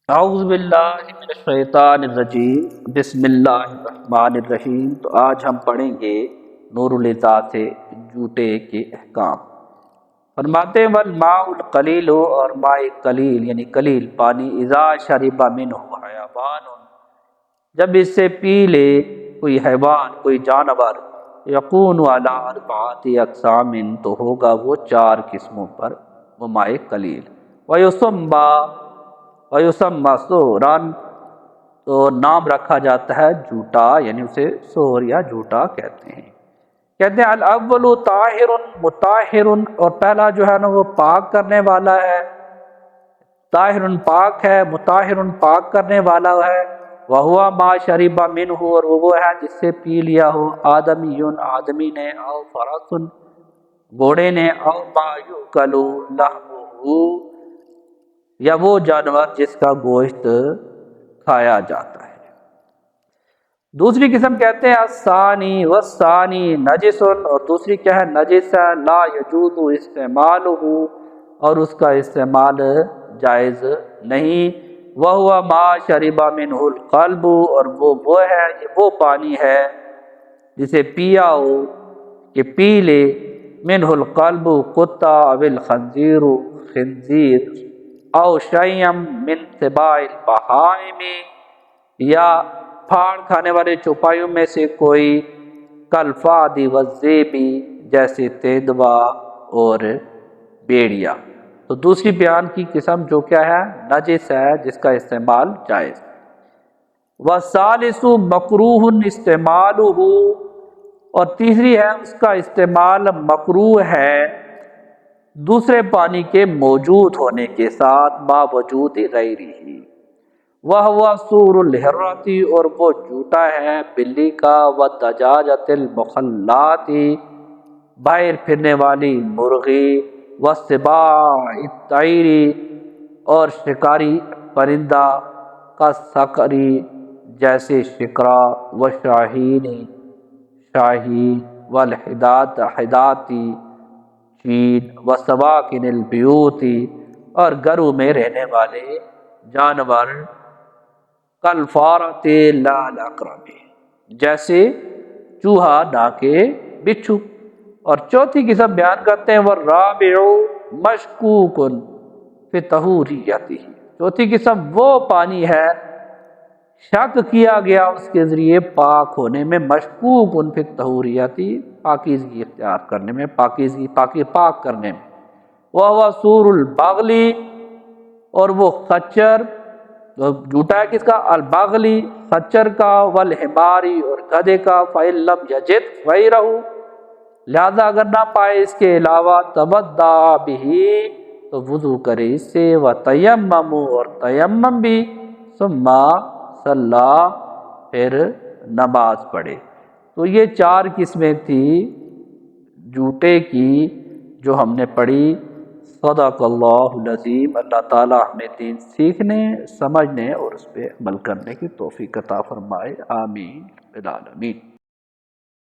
اعوذ باللہ من الشیطان الرجیم، بسم اللہ الرحمن الرحیم۔ تو آج ہم پڑھیں گے نور العطا سے جوتے کے احکام۔ فرماتے ہیں والماء القلیل، اور ماء قلیل یعنی قلیل پانی، اذا شرب منہ حیوان، جب اس سے پی لے کوئی حیوان، کوئی جانور، یکون علی اربعۃ اقسام، تو ہوگا وہ 4 قسموں پر، وہ ماء قلیل۔ ویسمى سوران، تو نام رکھا جاتا ہے جھوٹا، یعنی اسے سور یا جھوٹا کہتے ہیں۔ کہتے ہیں الاول طاہر مطہر، اور پہلا جو ہے نا وہ پاک کرنے والا ہے، طاہر پاک ہے، مطہر پاک کرنے والا ہے۔ وہوا ما شرب منہ، اور وہ ہے جس سے پی لیا ہو آدمی آدمی نے، او فرس گھوڑے نے، او ما یؤکل لحمہ، یا وہ جانور جس کا گوشت کھایا جاتا ہے۔ دوسری قسم کہتے ہیں الثانی والثانی نجس، اور دوسری کیا ہے؟ نجس ہے، لا یجوز استعمالہ، اور اس کا استعمال جائز نہیں۔ وہوا ما شرب منہ القلب، اور وہ ہے، وہ پانی ہے جسے پیا ہو کہ پی لے منہ القلب کتا، او الخنزیر خنزیر، او شیم من سباع البہائم، یا پھاڑ کھانے والے چوپایوں میں سے کوئی، کالفاد والذیبی، جیسے تیندوا اور بیڑیا۔ تو دوسری بیان کی قسم جو کیا ہے؟ نجس ہے، جس کا استعمال جائز۔ والثالث مکروہ استعمالہ، اور تیسری ہے اس کا استعمال مکروہ ہے دوسرے پانی کے موجود ہونے کے ساتھ، با وجود غیرہ۔ وہو سور الحرۃ، اور وہ جھوٹا ہے بلی کا، والدجاجۃ المخلات، باہر پھرنے والی مرغی، والسباع الطیر، اور شکاری پرندہ، کا سکری، جیسے شکرا، وشاہین شاہین، والحدات حداتی چین، وسواکن البیوت، اور گھروں میں رہنے والے جانور، کالفارۃ لا العقرب، جیسے چوہا نہ کہ بچھو۔ اور چوتھی قسم بیان کرتے ہیں والرابع مشکوک فی طہوریتہ، چوتھی قسم وہ پانی ہے شک کیا گیا اس کے ذریعے پاک ہونے میں، مشکوک فی طہوریتہ، پاکیزگی اختیار کرنے میں، پاکیزگی پاک کرنے میں۔ وہو سور البغلی، اور وہ خچر، جھوٹا ہے کس کا؟ البغلی، خچر کا، والحماری، اور گدھے کا، فإن لم یجد غیرہ، لہذا اگر نہ پائے اس کے علاوہ، تودع بہ، تو وضو کرے اس سے، وتیمم، اور تیمم بھی، ثم صلی، پھر نماز پڑھے۔ تو یہ 4 قسمیں تھی جھوٹے کی جو ہم نے پڑھی۔ صدق اللہ العظیم۔ اللہ تعالی ہمیں دین سیکھنے، سمجھنے اور اس پہ عمل کرنے کی توفیق عطا فرمائے، آمین العالمین۔